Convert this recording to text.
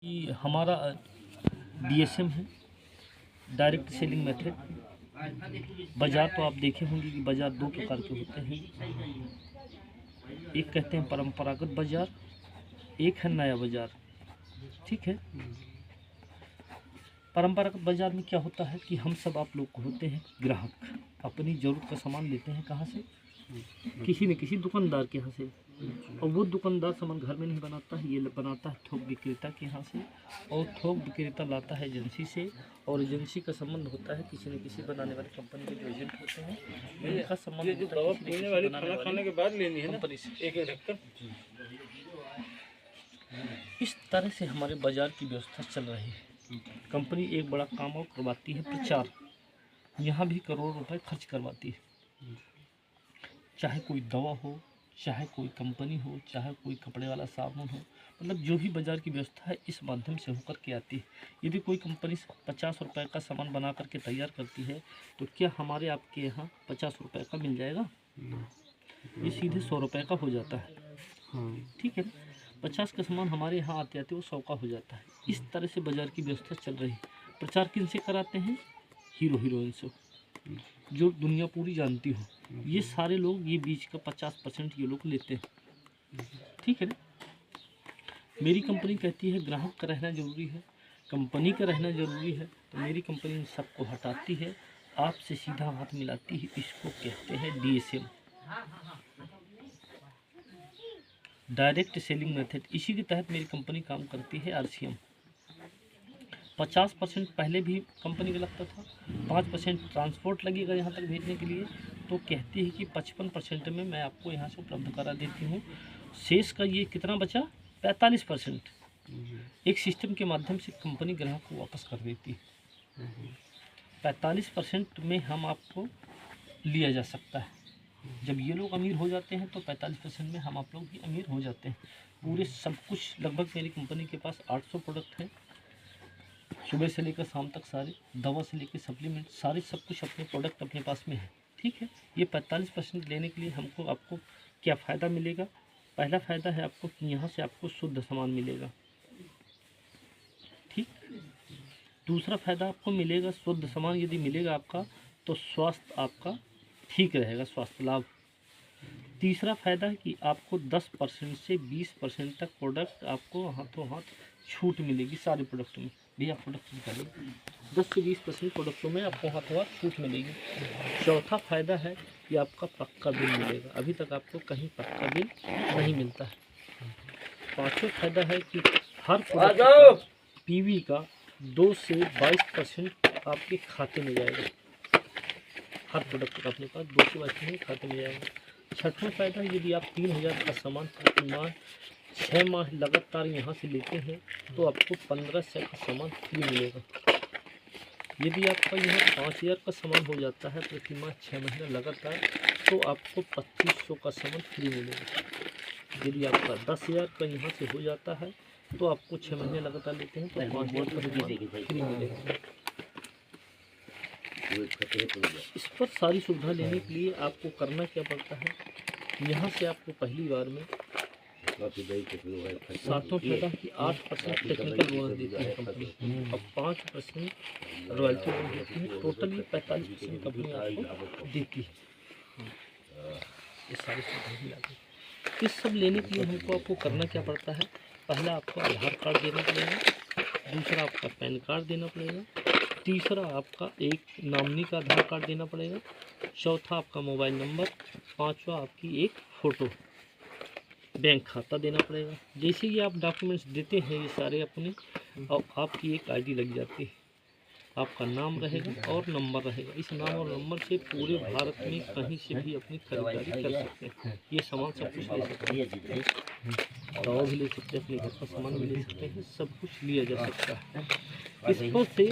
कि हमारा डीएसएम है, डायरेक्ट सेलिंग मेथड। बाज़ार तो आप देखे होंगे कि बाज़ार दो प्रकार के होते हैं। एक कहते हैं परंपरागत बाज़ार, एक है नया बाज़ार। ठीक है। परंपरागत बाज़ार में क्या होता है कि हम सब आप लोग को होते हैं ग्राहक, अपनी ज़रूरत का सामान लेते हैं कहाँ से, किसी न किसी दुकानदार के यहाँ से। और वो दुकानदार सामान घर में नहीं बनाता है, ये बनाता है थोक विक्रेता के यहाँ से, और थोक विक्रेता लाता है एजेंसी से, और एजेंसी का संबंध होता है किसी न किसी बनाने वाली कंपनी के जो एजेंट होते हैं, इनका संबंध होता है खाने के बाद लेनी है कंपनी से एक ढक्कन। इस तरह से हमारे बाज़ार की व्यवस्था चल रही है। कंपनी एक बड़ा काम और करवाती है, प्रचार। यहाँ भी करोड़ों रुपए खर्च करवाती है, चाहे कोई दवा हो, चाहे कोई कंपनी हो, चाहे कोई कपड़े वाला साबुन हो, मतलब जो भी बाज़ार की व्यवस्था है इस माध्यम से होकर के आती है। यदि कोई कंपनी 50 रुपए का सामान बना करके तैयार करती है तो क्या हमारे आपके यहाँ 50 रुपए का मिल जाएगा? ये सीधे 100 रुपए का हो जाता है। ठीक है। 50 का सामान हमारे यहाँ आते आते वो 100 का हो जाता है। इस तरह से बाज़ार की व्यवस्था चल रही है। प्रचार किन से कराते हैं? हीरो हीरोइन से, जो दुनिया पूरी जानती हो। ये सारे लोग ये बीच का 50% ये लोग लेते हैं। ठीक है ना। मेरी कंपनी कहती है ग्राहक का रहना ज़रूरी है, कंपनी का रहना ज़रूरी है, तो मेरी कंपनी इन सबको हटाती है, आपसे सीधा हाथ मिलाती है। इसको कहते हैं डीएसएम, डायरेक्ट सेलिंग मेथड। इसी के तहत मेरी कंपनी काम करती है। आरसीएम 50% पहले भी कंपनी का लगता था, 5% ट्रांसपोर्ट लगेगा यहाँ तक भेजने के लिए, तो कहती है कि 55% में मैं आपको यहाँ से उपलब्ध करा देती हूँ। शेष का ये कितना बचा? 45%। एक सिस्टम के माध्यम से कंपनी ग्राहक को वापस कर देती है। 45% में हम आपको लिया जा सकता है। जब ये लोग अमीर हो जाते हैं तो 45% में हम आप लोग भी अमीर हो जाते हैं। पूरे सब कुछ लगभग मेरी कंपनी के पास 800 प्रोडक्ट हैं, सुबह से लेकर शाम तक सारे, दवा से लेकर सप्लीमेंट, सारे सब कुछ अपने प्रोडक्ट अपने पास में है। ठीक है। ये 45% लेने के लिए हमको आपको क्या फ़ायदा मिलेगा? पहला फ़ायदा है आपको कि यहाँ से आपको शुद्ध सामान मिलेगा। ठीक। दूसरा फ़ायदा आपको मिलेगा, शुद्ध सामान यदि मिलेगा आपका तो स्वास्थ्य आपका ठीक रहेगा, स्वास्थ्य लाभ। तीसरा फ़ायदा है कि आपको 10% से 20% तक प्रोडक्ट आपको हाथों हाथ छूट मिलेगी सारे प्रोडक्ट में। भैया प्रोडक्ट निकालिए। 10 से 20% प्रोडक्टों में आपको हाथों हाथ छूट मिलेगी। चौथा फ़ायदा है कि आपका पक्का बिल मिलेगा। अभी तक आपको कहीं पक्का बिल नहीं मिलता है। पाँचवा फ़ायदा है कि हर प्रोडक्ट पीवी का 2 से 22% आपके खाते में जाएगा। हर प्रोडक्ट का अपने पास 2 से 22% खाते में जाएगा। छठवां फ़ायदा है यदि आप 3000 का सामान प्रतिमाह 6 माह लगातार यहाँ से लेते हैं तो आपको 1500 का सामान फ्री मिलेगा। यदि आपका यहाँ 5000 का सामान हो जाता है प्रतिमाह 6 महीना लगातार तो आपको 2500 का सामान फ्री मिलेगा। यदि आपका 10,000 का यहाँ से हो जाता है तो आपको 6 महीने लगातार लेते हैं तो 5000 का सामान फ्री मिलेगा। इस पर सारी सुविधा लेने के लिए आपको करना क्या पड़ता है? यहाँ से आपको पहली बार में सातों फायदा कि 8% टेक्निकल बोनस देती है कंपनी और 5% रॉयल्टी बोनस देती है। टोटल ये 45% कंपनी आपको देती है। ये सारी सुविधाएं मिला के इस सब लेने के लिए हमको आपको करना क्या पड़ता है? पहला आपको आधार कार्ड देना पड़ेगा, दूसरा आपका पैन कार्ड देना पड़ेगा, तीसरा आपका एक नॉमिनी का आधार कार्ड देना पड़ेगा, चौथा आपका मोबाइल नंबर, पांचवा आपकी एक फ़ोटो, बैंक खाता देना पड़ेगा। जैसे ही आप डॉक्यूमेंट्स देते हैं ये सारे अपने, और आपकी एक आईडी लग जाती है, आपका नाम रहेगा और नंबर रहेगा। इस नाम और नंबर से पूरे भारत में कहीं से भी अपनी खरीदारी कर सकते हैं। ये सामान सब कुछ ले सकते हैं, दवा भी ले सकते हैं, अपने घर का सामान भी ले सकते हैं, सब कुछ लिया जा सकता है। इस पर से